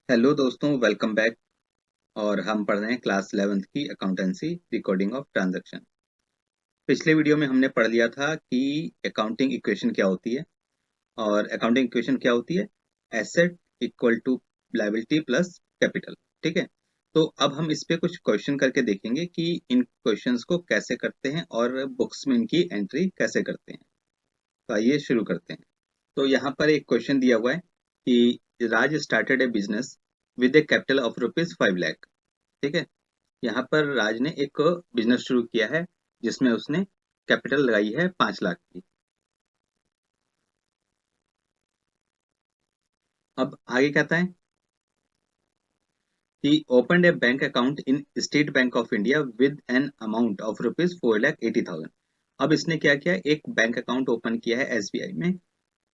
Hello दोस्तों, welcome back. और हम पढ़ रहे हैं क्लास 11th की अकाउंटेंसी रिकॉर्डिंग ऑफ ट्रांजैक्शन। पिछले वीडियो में हमने पढ़ लिया था कि अकाउंटिंग इक्वेशन क्या होती है। और अकाउंटिंग इक्वेशन क्या होती है? Asset equal to liability plus capital. ठीक है। तो अब हम इस पे कुछ क्वेश्चन करके देखेंगे कि इन क्वेश्चंस को कैसे करते हैं और बुक्स में इनकी एंट्री कैसे करते हैं। तो आइए शुरू करते हैं। तो यहाँ पर एक क्वेश्चन दिया हुआ है कि Raj started a business with a capital of ₹5 lakh. ठीक है। यहाँ पर राज ने एक बिजनेस शुरू किया है जिसमें उसने कैपिटल लगाई है 5 लाख की। अब आगे कहता है कि open A bank account in state bank of India with an amount of ₹4,80,000। अब इसने क्या किया, एक बैंक अकाउंट ओपन किया है एसबीआई में,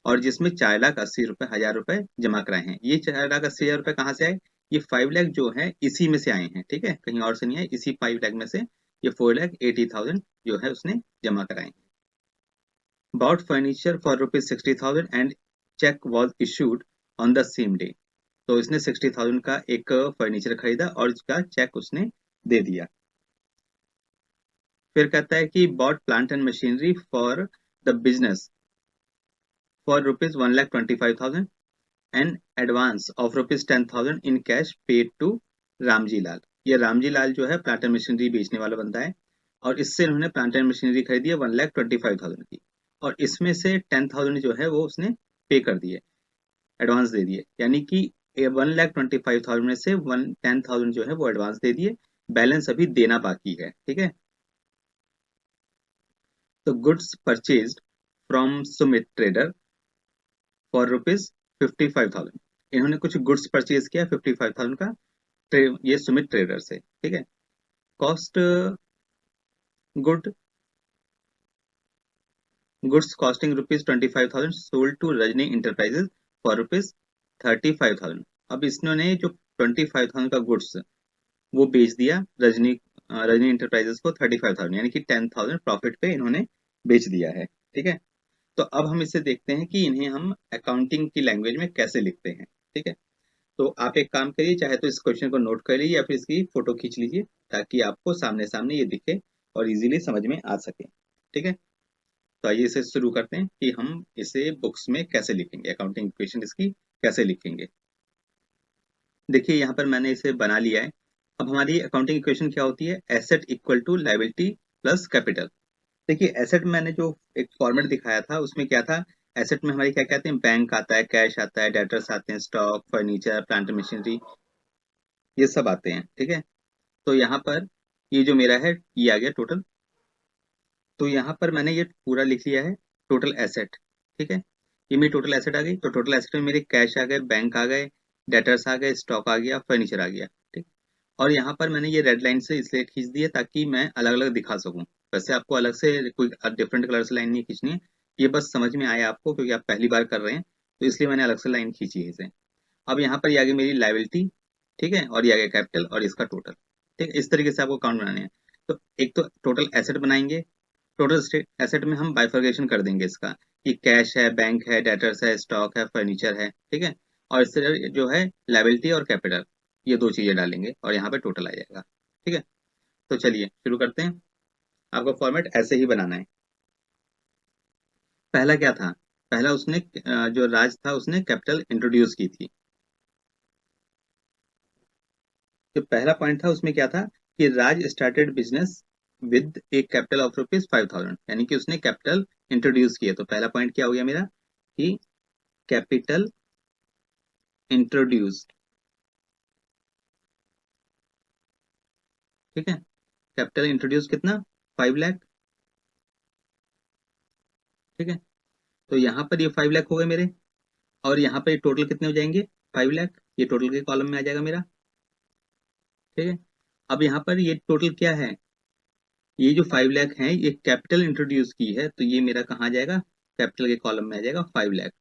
और जिसमें 4,80,000 जमा कराए हैं। ये 4,80,000 कहाँ से आए? ये 5 लाख जो है इसी में से आए हैं। ठीक है, कहीं और से नहीं आए, इसी 5 लाख में से ये 4,80,000 जो है उसने जमा कराए हैं। Bought furniture for ₹60,000 and check was issued on the same day। तो इसने 60,000 का एक फर्नीचर खरीदा और इसका चेक उसने दे दिया। फिर कहता है कि bought plant and machinery for the business for ₹1,25,000 and advance of ₹10,000 in cash paid to Ramji Lal. ये रामजी लाल जो है प्लांट एंड मशीनरी बेचने वाला बंदा है, और इससे उन्होंने प्लांट एंड मशीनरी खरीदी है 1,25,000 की। और इसमें से 10,000 जो है वो उसने पे कर दिए, एडवांस दे दिए। यानी कि 1,25,000 में से 10,000 जो है वो एडवांस दे दिए, बैलेंस अभी देना बाकी है। ठीक है। तो goods purchased from Sumit trader for ₹55,000। इन्होंने कुछ गुड्स परचेज किया 55,000 का, ये सुमित ट्रेडर से। ठीक है। Cost good goods costing ₹25,000 sold to Rajni enterprises for ₹35,000। अब इसने जो 25,000 का गुड्स वो बेच दिया रजनी रजनी इंटरप्राइजेस को 35,000, यानी कि 10,000 प्रॉफिट पे इन्होंने बेच दिया है। ठीक है। तो अब हम इसे देखते हैं कि इन्हें हम अकाउंटिंग की लैंग्वेज में कैसे लिखते हैं। ठीक है। तो आप एक काम करिए, चाहे तो इस क्वेश्चन को नोट कर लीजिए या फिर इसकी फोटो खींच लीजिए, ताकि आपको सामने सामने ये दिखे और इजीली समझ में आ सके। ठीक है। तो आइए इसे शुरू करते हैं कि हम इसे बुक्स में कैसे लिखेंगे, अकाउंटिंग इक्वेशन इसकी कैसे लिखेंगे। देखिए यहाँ पर मैंने इसे बना लिया है। अब हमारी अकाउंटिंग इक्वेशन क्या होती है? Asset equal to liability plus capital. देखिए एसेट मैंने जो एक फॉर्मेट दिखाया था उसमें क्या था, एसेट में हमारी क्या कहते हैं, बैंक आता है, कैश आता है, डेटर्स आते हैं, स्टॉक, फर्नीचर, प्लांट मशीनरी, ये सब आते हैं। ठीक है। तो यहाँ पर ये जो मेरा है ये आ गया टोटल। तो यहाँ पर मैंने ये पूरा लिख लिया है टोटल एसेट। ठीक है। ये मेरी टोटल एसेट आ गई। तो टोटल एसेट में मेरे कैश आ गए, बैंक आ गए, डेटर्स आ गए, स्टॉक आ गया, फर्नीचर आ गया। ठीक। और यहाँ पर मैंने ये रेड लाइन से इसलिए खींच दी है ताकि मैं अलग अलग दिखा सकूं। वैसे आपको अलग से कोई डिफरेंट कलर से लाइन नहीं खींचनी है, ये बस समझ में आए आपको क्योंकि आप पहली बार कर रहे हैं, तो इसलिए मैंने अलग से लाइन खींची है इसे। अब यहाँ पर ये आ गई मेरी लायबिलिटी। ठीक है। और ये आ गया कैपिटल और इसका टोटल। ठीक है। इस तरीके से आपको अकाउंट बनाने हैं। तो एक तो टोटल एसेट बनाएंगे। टोटल एसेट में हम बाइफर्केशन कर देंगे इसका, कि कैश है, बैंक है, डेटर्स है, स्टॉक है, फर्नीचर है। ठीक है। और इस तरह जो है लायबिलिटी और कैपिटल, ये दो चीजें डालेंगे और यहाँ पे टोटल आ जाएगा। ठीक है। तो चलिए शुरू करते हैं। आपको फॉर्मेट ऐसे ही बनाना है। पहला क्या था? पहला उसने जो राज था उसने कैपिटल इंट्रोड्यूस की थी। जो पहला पॉइंट था उसमें क्या था कि Raj started business with a capital of ₹5,000, यानी कि उसने कैपिटल इंट्रोड्यूस किया। तो पहला पॉइंट क्या हो गया मेरा कि कैपिटल इंट्रोड्यूस्ड। ठीक है। कैपिटल इंट्रोड्यूस कितना? 5 लाख। ठीक है। तो यहाँ पर ये 5 लाख हो गए मेरे, और यहाँ पर टोटल कितने हो जाएंगे? 5 लाख। ये टोटल के कॉलम में आ जाएगा मेरा। ठीक है। अब यहाँ पर ये टोटल क्या है? ये जो 5 लाख है ये कैपिटल इंट्रोड्यूस की है, तो ये मेरा कहाँ आ जाएगा? कैपिटल के कॉलम में आ जाएगा 5 लाख।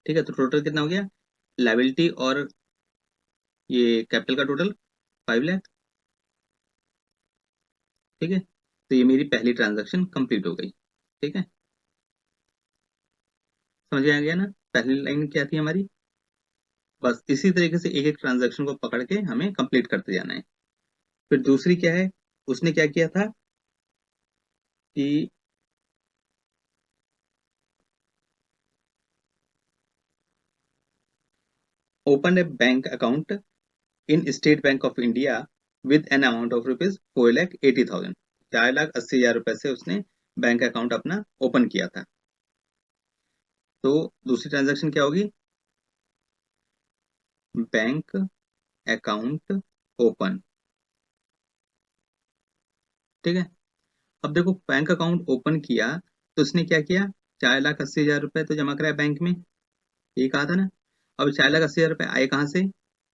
ठीक है। तो टोटल कितना हो गया? लायबिलिटी और ये कैपिटल का टोटल 5 लाख। ठीक है। तो ये मेरी पहली ट्रांजेक्शन कंप्लीट हो गई। ठीक है। समझ में आ गया ना? पहली लाइन क्या थी हमारी? बस इसी तरीके से एक एक ट्रांजैक्शन को पकड़ के हमें कंप्लीट करते जाना है। फिर दूसरी क्या है, उसने क्या किया था कि open A bank account in state bank of India with an amount of rupees 4,80,000, 4,80,000 रुपए से उसने बैंक अकाउंट अपना ओपन किया था। तो दूसरी ट्रांजैक्शन क्या होगी, बैंक अकाउंट ओपन। ठीक है, अब देखो बैंक अकाउंट ओपन किया तो उसने क्या किया, 4,80,000 रुपए तो जमा कराया बैंक में, ये कहा था ना। अब 4,80,000 रुपए आए कहाँ से,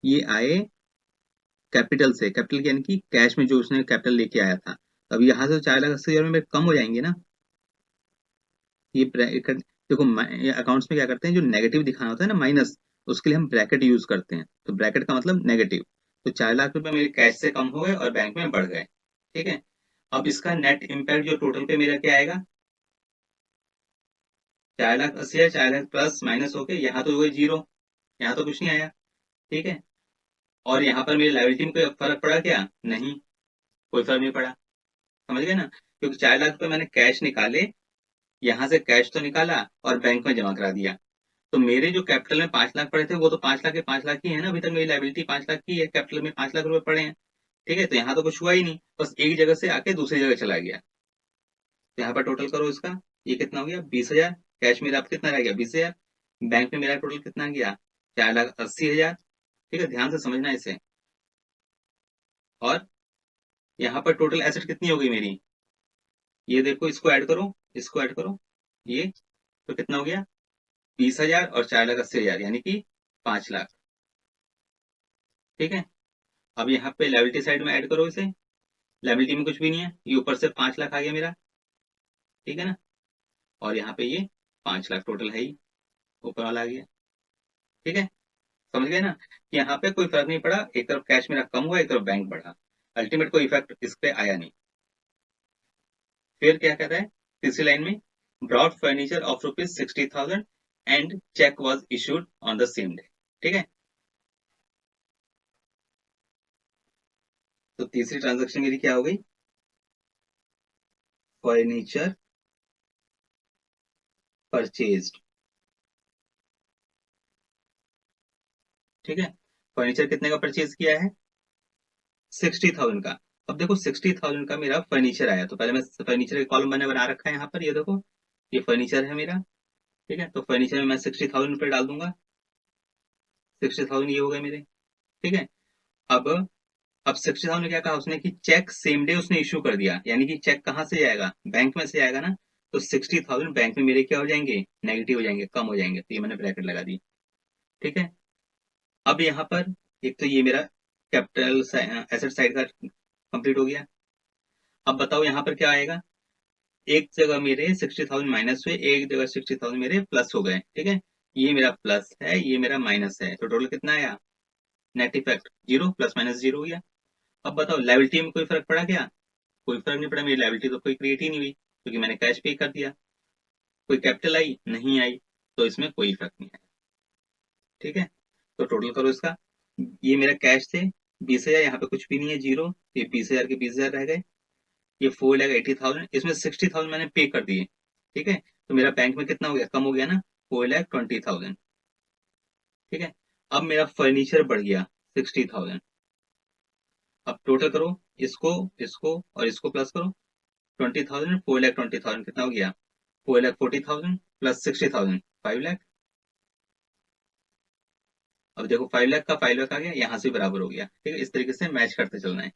ये आए कैपिटल से, कैपिटल यानी कि कैश में जो उसने कैपिटल लेके आया था। अब यहाँ से 4,80,000 में कम हो जाएंगे ना, ये ब्रैकेट देखो, अकाउंट्स में क्या करते हैं, जो नेगेटिव दिखाना होता है ना माइनस, उसके लिए हम ब्रैकेट यूज करते हैं। तो ब्रैकेट का मतलब नेगेटिव। तो 4,00,000 रुपए मेरे कैश से कम हो गए और बैंक में बढ़ गए। ठीक है, अब इसका नेट इम्पैक्ट जो टोटल पे मेरा क्या आएगा, 4,80,000 है, 4,00,000 प्लस माइनस होके यहाँ तो हो गई जीरो, यहाँ तो कुछ नहीं आया। ठीक है, और यहाँ पर मेरी लाइबिलिटी में कोई फर्क पड़ा क्या, नहीं, कोई फर्क नहीं पड़ा। समझ गए ना, क्योंकि 4,00,000 रुपए मैंने कैश निकाले, यहाँ से कैश तो निकाला और बैंक में जमा करा दिया। तो मेरे जो कैपिटल में 5,00,000 पड़े थे वो तो 5,00,000 के 5,00,000 ही है ना, अभी तक मेरी लाइबिलिटी 5,00,000 की है, कैपिटल में 5,00,000 रुपए पड़े हैं। ठीक है, तो यहाँ तो कुछ हुआ ही नहीं, बस एक जगह से आके दूसरी जगह चला गया। तो यहाँ पर टोटल करो इसका, ये कितना हो गया 20,000, कैश मेरा अब कितना रह गया 20,000, बैंक में मेरा टोटल कितना गया 4,80,000। ठीक है, ध्यान से समझना इसे। और यहाँ पर टोटल एसेट कितनी हो गई मेरी, ये देखो, इसको ऐड करो, इसको ऐड करो, ये तो कितना हो गया 20,000 और 4,80,000 यानी कि 5,00,000। ठीक है, अब यहाँ पे लाइबिलिटी साइड में ऐड करो इसे, लाइबिलिटी में कुछ भी नहीं है, ये ऊपर से 5,00,000 आ गया मेरा। ठीक है ना, और यहाँ पे ये 5,00,000 टोटल है ही, ऊपर वाला आ गया। ठीक है, समझ गए ना कि यहाँ पे कोई फर्क नहीं पड़ा, एक तरफ कैश मेरा कम हुआ, एक तरफ बैंक बढ़ा, अल्टीमेट कोई इफेक्ट इस पे आया नहीं। फिर क्या कहता है तीसरी लाइन में, brought furniture of ₹60,000 and cheque was issued on the same day. ठीक है, तो तीसरी ट्रांजेक्शन मेरी क्या हो गई, फर्नीचर परचेज्ड। ठीक है, फर्नीचर कितने का परचेज किया है 60,000 का। अब देखो 60,000 का मेरा फर्नीचर आया, तो पहले मैं फर्नीचर का कॉलम मैंने बना रखा है यहाँ पर, ये देखो, ये फर्नीचर है मेरा। ठीक है, तो फर्नीचर में मैं 60,000 रुपये डाल दूंगा, 60,000 ये हो गए मेरे। ठीक है, अब अब 60,000 ने क्या कहा उसने कि चेक सेम डे उसने इशू कर दिया, यानी कि चेक कहाँ से जाएगा, बैंक में से आएगा ना। तो 60,000 बैंक में मेरे क्या हो जाएंगे, नेगेटिव हो जाएंगे, कम हो जाएंगे, तो ये मैंने ब्रैकेट लगा दी। ठीक है, अब यहाँ पर एक तो ये मेरा कैपिटल एसेट साइड का कंप्लीट हो गया। अब बताओ यहाँ पर क्या आएगा, एक जगह मेरे 60,000 माइनस हुए, एक जगह 60,000 मेरे प्लस हो गए। ठीक है, ये मेरा प्लस है, ये मेरा माइनस है, तो टोटल कितना आया, net effect zero, plus minus zero हो गया। अब बताओ लाइबिलिटी में कोई फर्क पड़ा क्या, कोई फर्क नहीं पड़ा, मेरी लाइबिलिटी तो कोई क्रिएट ही नहीं हुई, क्योंकि मैंने कैश पे कर दिया। कोई कैपिटल आई नहीं आई, तो इसमें कोई इफेक्ट नहीं आया। ठीक है, तो टोटल करो इसका, ये मेरा कैश थे 20,000, यहाँ पे कुछ भी नहीं है जीरो, ये 20,000 के 20,000 रह गए, ये 4,80,000, इसमें 60,000 मैंने पे कर दिए। ठीक है, तो मेरा बैंक में कितना हो गया, कम हो गया ना, 4,20,000। ठीक है, अब मेरा फर्नीचर बढ़ गया 60,000। अब टोटल करो, इसको इसको और इसको प्लस करो, 20,000, 4,20,000 कितना हो गया, 4,40,000 प्लस 60,000, 5,00,000। अब देखो 5,00,000 का 5,00,000 आ गया, यहाँ से बराबर हो गया। ठीक है, इस तरीके से मैच करते चलना है।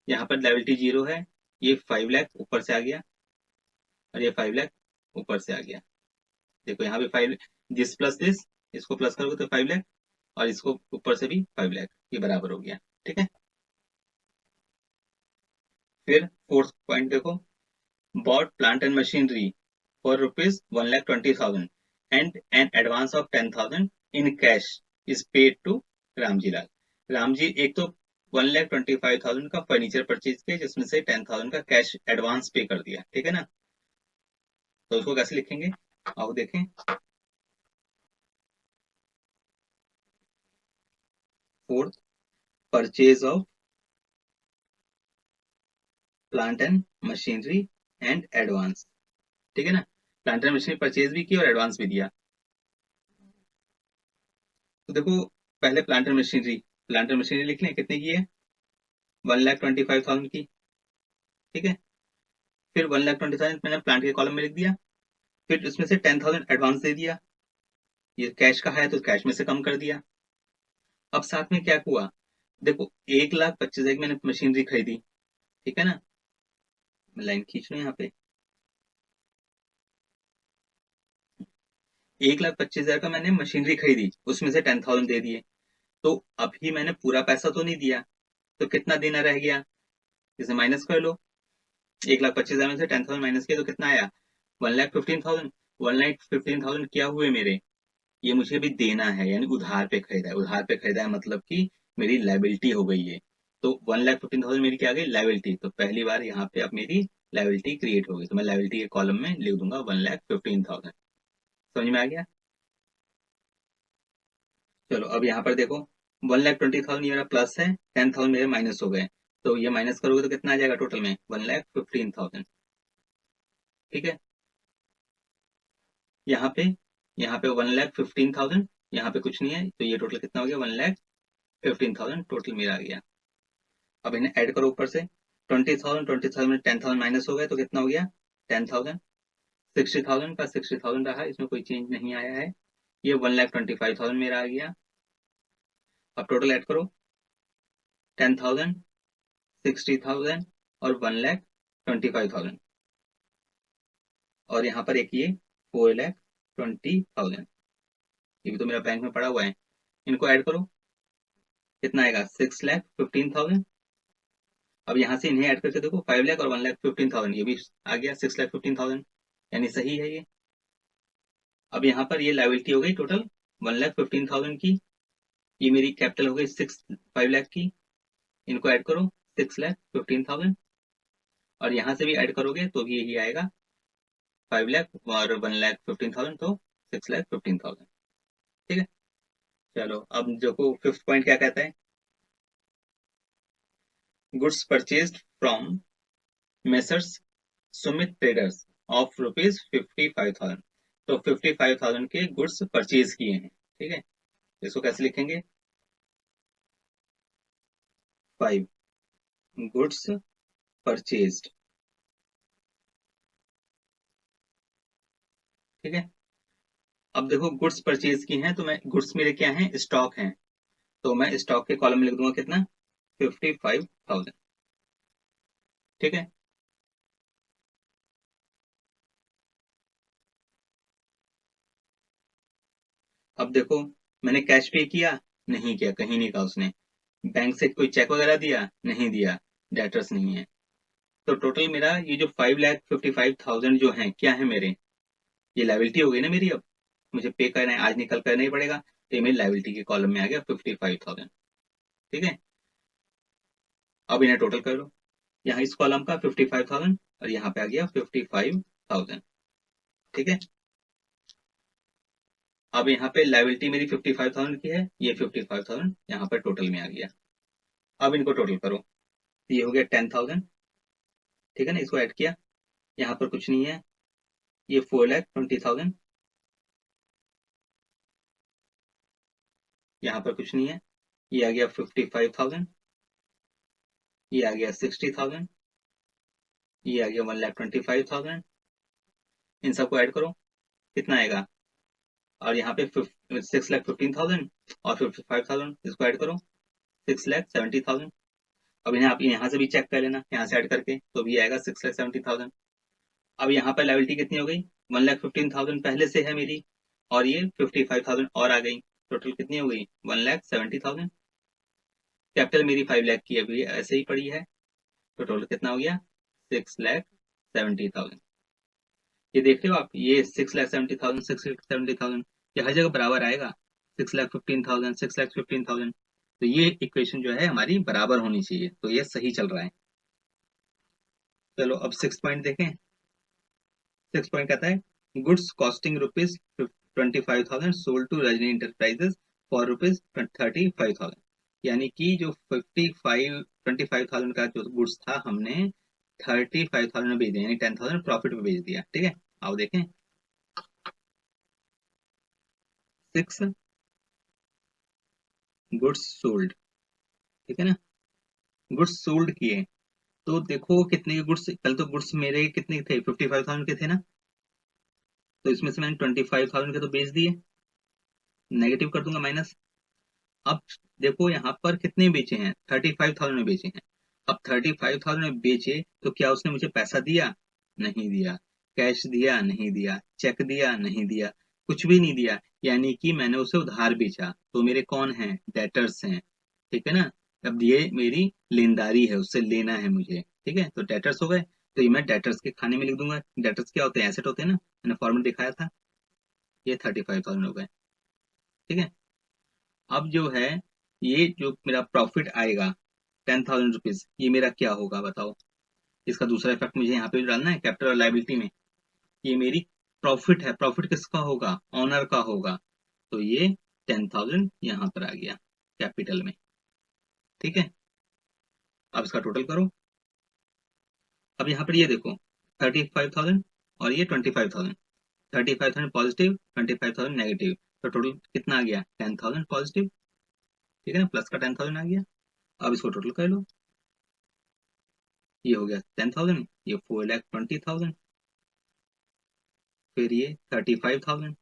यहाँ पर लाइबिलिटी जीरो है, ये 5,00,000 ऊपर से आ गया, और ये 5,00,000 ऊपर से आ गया। देखो यहाँ पे 5, दिस प्लस दिस, इसको प्लस करोगे तो 5,00,000, और इसको ऊपर से भी 5,00,000, ये बराबर हो गया। ठीक है, फिर फोर्थ पॉइंट देखो, bought plant and machinery for ₹1,20,000 and an advance of 10,000 in cash is paid to Ramji Lal. Ramji एक तो 1,25,000 का फर्नीचर परचेज किया, जिसमें से 10,000 का कैश एडवांस पे कर दिया। ठीक है ना, तो उसको कैसे लिखेंगे, आओ देखें। Fourth, purchase of plant and machinery and advance. ठीक है ना, प्लांट एंड मशीनरी परचेज भी की और एडवांस भी दिया। तो देखो पहले प्लांट एंड मशीनरी लिख लें, कितने की है, 1,25,000 की। ठीक है, फिर 1,20,000 मैंने प्लांट के कॉलम में लिख दिया, फिर इसमें से 10,000 एडवांस दे दिया, ये कैश का है तो कैश में से कम कर दिया। अब साथ में क्या हुआ, देखो 1,25,000 की मैंने मशीनरी खरीदी, ठीक है ना, मैं लाइन खींच लूं यहाँ पे, 1,25,000 का मैंने मशीनरी खरीदी, उसमें से 10,000 दे दिए, तो अभी मैंने पूरा पैसा तो नहीं दिया, तो कितना देना रह गया, इसे माइनस कर लो। 1,25,000 में से 10,000 माइनस किया तो कितना आया, 1,15,000। 1,15,000 क्या हुए मेरे, ये मुझे भी देना है, यानी उधार पे खरीदा है। उधार पे खरीदा है मतलब कि मेरी लाइबिलिटी हो गई है, तो 1,15,000 मेरी क्या आ गई, लाइबिलिटी। तो पहली बार यहाँ पे अब मेरी लाइबिलिटी क्रिएट हो गई, तो मैं लाइबिलिटी के कॉलम में लिख दूंगा 1,15,000। समझ में आ गया। चलो अब यहाँ पर देखो 1,20,000 ये मेरा प्लस है, 10,000 मेरे माइनस हो गए, तो ये माइनस करोगे तो कितना आ जाएगा टोटल में, 1,15,000। ठीक है, यहाँ पे 1,15,000, यहाँ पे कुछ नहीं है, तो ये टोटल कितना हो गया, 1,15,000 टोटल मेरा आ गया। अब इन्हें ऐड करो ऊपर से, 20,000 में 10,000 माइनस हो गए तो कितना हो गया, 10,000। 60,000 का 60,000 रहा, इसमें कोई चेंज नहीं आया है, ये 1,25,000 मेरा आ गया। अब टोटल ऐड करो, 10,000, 60,000 और 1,25,000, और यहाँ पर एक ये 4,20,000, ये भी तो मेरा बैंक में पड़ा हुआ है, इनको ऐड करो, कितना आएगा, 6,15,000। अब यहाँ से इन्हें ऐड करके देखो, 5 लाख और 1,15,000, ये भी आ गया 6,15,000, यानी सही है ये। अब यहाँ पर ये लाइबिलिटी हो गई टोटल 1,15,000 की, ये मेरी कैपिटल हो गई 5 लाख की, इनको ऐड करो 6,15,000, और यहाँ से भी ऐड करोगे तो भी यही आएगा 5 लाख और 1,15,000, तो 6,15,000। ठीक है, चलो अब देखो फिफ्थ पॉइंट क्या कहता है, goods purchased from messrs Sumit traders of ₹55,000। तो 55,000 के गुड्स परचेज किए हैं। ठीक है, इसको कैसे लिखेंगे, 5 गुड्स परचेज्ड। ठीक है, अब देखो गुड्स परचेज की हैं, तो मैं गुड्स मेरे क्या हैं, स्टॉक हैं, तो मैं स्टॉक के कॉलम में लिख दूंगा कितना, 55,000। ठीक है, अब देखो मैंने कैश पे किया, नहीं किया, कहीं नहीं कहा उसने, बैंक से कोई चेक वगैरह दिया, नहीं दिया, डेटर्स नहीं है, तो टोटल मेरा ये जो 5,55,000 जो है क्या है मेरे, ये लाइबिलिटी हो गई ना मेरी। अब मुझे पे करना है, आज निकल कर नहीं पड़ेगा, तो ये मेरी लाइबिलिटी के कॉलम में आ गया 55,000। ठीक है, अब इन्हें टोटल कर लो, यहाँ इस कॉलम का 55,000 और यहाँ पे आ गया 55,000। ठीक है, अब यहाँ पे लाइबिलिटी मेरी 55,000 की है, ये 55,000 यहाँ पर टोटल में आ गया। अब इनको टोटल करो, ये हो गया 10,000। ठीक है ना, इसको ऐड किया, यहाँ पर कुछ नहीं है, ये 4,20,000, यहाँ पर कुछ नहीं है, ये आ गया 55,000, ये आ गया 60,000, ये आ गया 1,25,000, इन सबको ऐड करो, कितना आएगा, और यहाँ पे 6,15,000 और 55,000, इसको ऐड करो 6,70,000। अब इन्हें आप यहाँ से भी चेक कर लेना, यहाँ से ऐड करके, तो भी आएगा 6,70,000। अब यहाँ पर लाइबिलिटी कितनी हो गई, 1,15,000 पहले से है मेरी, और ये 55,000 और आ गई, टोटल कितनी हो गई, 1,70,000। कैपिटल मेरी 5 लाख की अभी ऐसे ही पड़ी है, तो टोटल कितना हो गया, 6,70,000। ये देख रहे हो आप, ये 6,70,000, 6,70,000, ये हर जगह बराबर आएगा, 6,15,000, 6,15,000, तो ये इक्वेशन जो है हमारी बराबर होनी चाहिए, तो ये सही चल रहा है। चलो अब 6 पॉइंट देखें। 6 पॉइंट कहता है, goods costing ₹25,000 sold to Rajni enterprises for ₹35,000। यानी कि जो 25,000 का जो गुड्स था हमने 35,000 में बेच दिया, यानी 10,000 प्रॉफिट में बेच दिया। ठीक है, आओ देखें। 6 गुड्स सोल्ड, ठीक है ना, गुड्स सोल्ड किए। तो देखो कितने के गुड्स, कल तो गुड्स मेरे कितने थे, 55,000 के थे ना, तो इसमें से मैंने 25,000 के तो बेच दिए, नेगेटिव कर दूंगा माइनस। अब देखो यहाँ पर कितने बेचे हैं, 35,000 में बेचे हैं। अब 35,000 में बेचे तो क्या उसने मुझे पैसा दिया, नहीं दिया। कैश दिया, नहीं दिया। चेक दिया, नहीं दिया। कुछ भी नहीं दिया, यानी कि मैंने उसे उधार बेचा। तो मेरे कौन है, डेटर्स हैं। ठीक है ना, अब ये मेरी लेनदारी है, उससे लेना है मुझे। ठीक है, तो डेटर्स हो गए। तो ये मैं डेटर्स के खाने में लिख दूंगा। डेटर्स क्या होते हैं, एसेट होते हैं ना, मैंने फॉर्मूला दिखाया था। ये 35,000 हो गए। ठीक है, अब जो है ये जो मेरा प्रॉफिट आएगा 10,000 रुपीज, ये मेरा क्या होगा बताओ। इसका दूसरा इफेक्ट मुझे यहाँ पे डालना है कैपिटल और लाइबिलिटी में। ये मेरी प्रॉफिट है, प्रॉफिट किसका होगा, ऑनर का होगा। तो ये 10,000 यहाँ पर आ गया कैपिटल में। ठीक है, अब इसका टोटल करो। अब यहाँ पर ये देखो 35,000 और ये 25,000, 35,000 पॉजिटिव, 25,000 नेगेटिव, तो टोटल कितना आ गया, 10,000 पॉजिटिव। ठीक है ना, प्लस का 10,000 आ गया। अब इसको टोटल कर लो, ये हो गया 10,000, ये 4,20,000, फिर ये 35,000।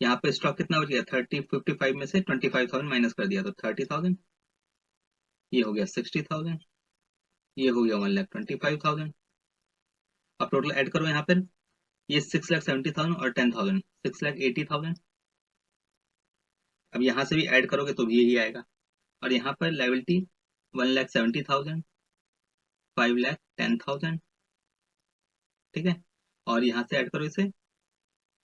यहाँ पे स्टॉक कितना बच गया, 55 में से 25,000 माइनस कर दिया तो 30,000, ये हो गया 60,000, ये हो गया 1,25,000। अब टोटल ऐड करो यहाँ पर, ये 6,70,000 और 10,000, 6,80,000। अब यहाँ से भी ऐड करोगे तो भी यही आएगा। और यहाँ पर लाइबिलिटी 1,70,000, 5,10,000। ठीक है, और यहाँ से ऐड करो इसे,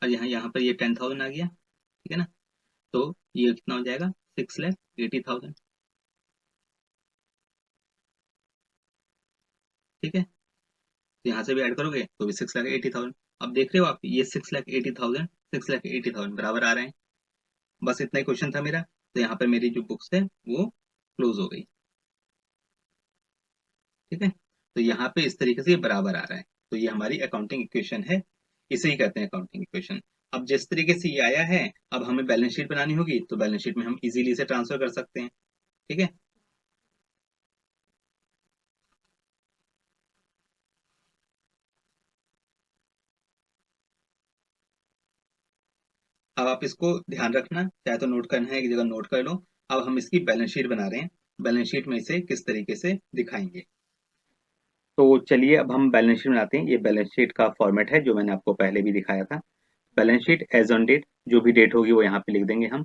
और यहाँ यहाँ पर ये 10,000 आ गया। ठीक है ना, तो ये कितना हो जाएगा, 6,80,000। ठीक है, तो यहाँ से भी ऐड करोगे तो भी 6,80,000। अब देख रहे हो आप, ये 6,80,000, 6,80,000 बराबर आ रहे हैं। बस इतना ही क्वेश्चन था मेरा। तो यहाँ पर मेरी जो बुक्स है वो क्लोज हो गई। ठीक है, तो यहाँ पे इस तरीके से ये बराबर आ रहा है। तो ये हमारी अकाउंटिंग इक्वेशन है, इसे ही कहते हैं अकाउंटिंग इक्वेशन। अब जिस तरीके से ये आया है, अब हमें बैलेंस शीट बनानी होगी, तो बैलेंस शीट में हम इजीली इसे ट्रांसफर कर सकते हैं। ठीक है, अब आप इसको ध्यान रखना, चाहे तो नोट करना है एक जगह नोट कर लो। अब हम इसकी बैलेंस शीट बना रहे हैं, बैलेंस शीट में इसे किस तरीके से दिखाएंगे। तो चलिए अब हम बैलेंस शीट बनाते हैं। ये बैलेंस शीट का फॉर्मेट है जो मैंने आपको पहले भी दिखाया था। Balance sheet as on date, जो भी डेट होगी वो यहाँ पे लिख देंगे हम।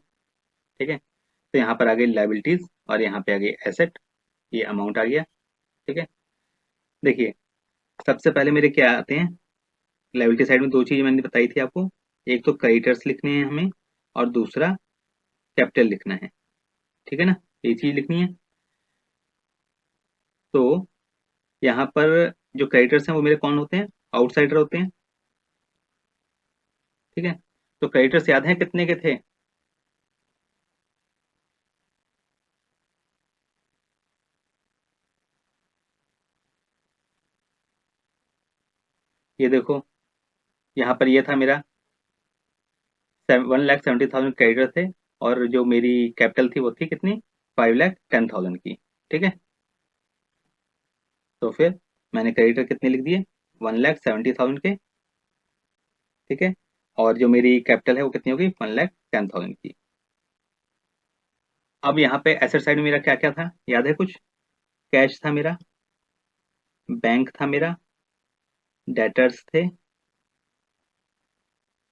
ठीक है, तो यहाँ पर आ गई लाइबिलिटीज और यहाँ पे आ गई एसेट, ये अमाउंट आ गया। ठीक है, देखिए सबसे पहले मेरे क्या आते हैं, लाइबिलिटी साइड में दो चीज मैंने बताई थी आपको, एक तो क्रेडिटर्स लिखने हैं हमें, और दूसरा कैपिटल लिखना है। ठीक है ना, ये चीज लिखनी है। तो यहाँ पर जो क्रेडिटर्स हैं वो मेरे कौन होते हैं, आउटसाइडर होते हैं। ठीक है, तो क्रेडिटर्स याद है कितने के थे, ये देखो यहाँ पर ये था मेरा 1,70,000 क्रेडिटर थे, और जो मेरी कैपिटल थी वो थी कितनी, 5,10,000 की। ठीक है, तो फिर मैंने क्रेडिटर कितने लिख दिए, 1,70,000 के। ठीक है, और जो मेरी कैपिटल है वो कितनी होगी, 1,10,000 की। अब यहाँ पे एसेट साइड में मेरा क्या क्या था, याद है कुछ, कैश था मेरा, बैंक था मेरा, डेटर्स थे।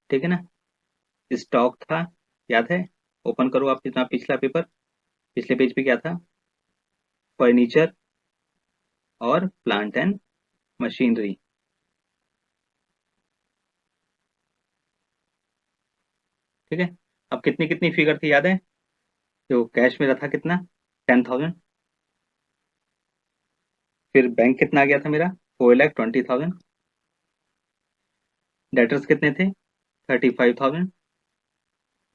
ठीक है ना, स्टॉक था, याद है, ओपन करो आप अपना पिछला पेपर, पिछले पेज पे क्या था, फर्नीचर और प्लांट एंड मशीनरी। ठीक है, अब कितनी कितनी फिगर थी याद है, जो कैश मेरा था कितना, 10,000। फिर बैंक कितना आ गया था मेरा, 4,20,000। डेटर्स कितने थे, 35,000।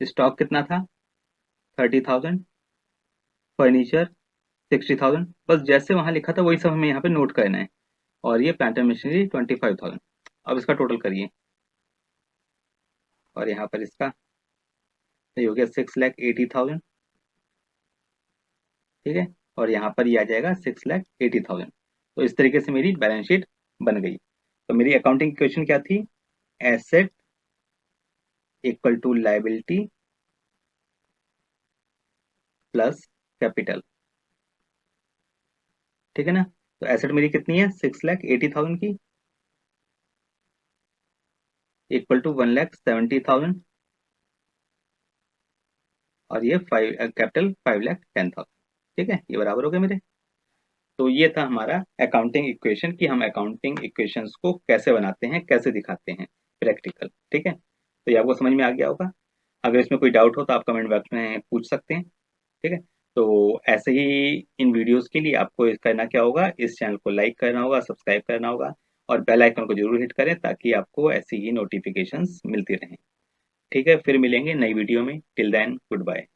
स्टॉक कितना था, 30,000। फर्नीचर 60,000, बस जैसे वहां लिखा था वही सब हमें यहाँ पे नोट करना है। और ये प्लांट एंड मशीनरी 25,000। अब इसका टोटल करिए, और यहाँ पर इसका ये हो गया 6,80,000, ठीक है। और यहाँ पर ये आ जाएगा 6,80,000। तो इस तरीके से मेरी बैलेंस शीट बन गई। तो मेरी अकाउंटिंग इक्वेशन क्या थी? Asset equal to liability plus capital, ठीक है ना। तो एसेट मेरी कितनी है? 6,80,000 की, इक्वल टू 1,70,000, और ये कैपिटल 5,10,000, ठीक है। ये बराबर हो गए मेरे। तो ये था हमारा अकाउंटिंग इक्वेशन कि हम अकाउंटिंग इक्वेशंस को कैसे बनाते हैं, कैसे दिखाते हैं प्रैक्टिकल, ठीक है। तो ये आपको समझ में आ गया होगा। अगर इसमें कोई डाउट हो तो आप कमेंट बॉक्स में पूछ सकते हैं, ठीक है। तो ऐसे ही इन वीडियोस के लिए आपको करना क्या होगा, इस चैनल को लाइक करना होगा, सब्सक्राइब करना होगा, और बेल आइकन को जरूर हिट करें ताकि आपको ऐसी ही नोटिफिकेशंस मिलती रहें, ठीक है। फिर मिलेंगे नई वीडियो में। Till then good bye.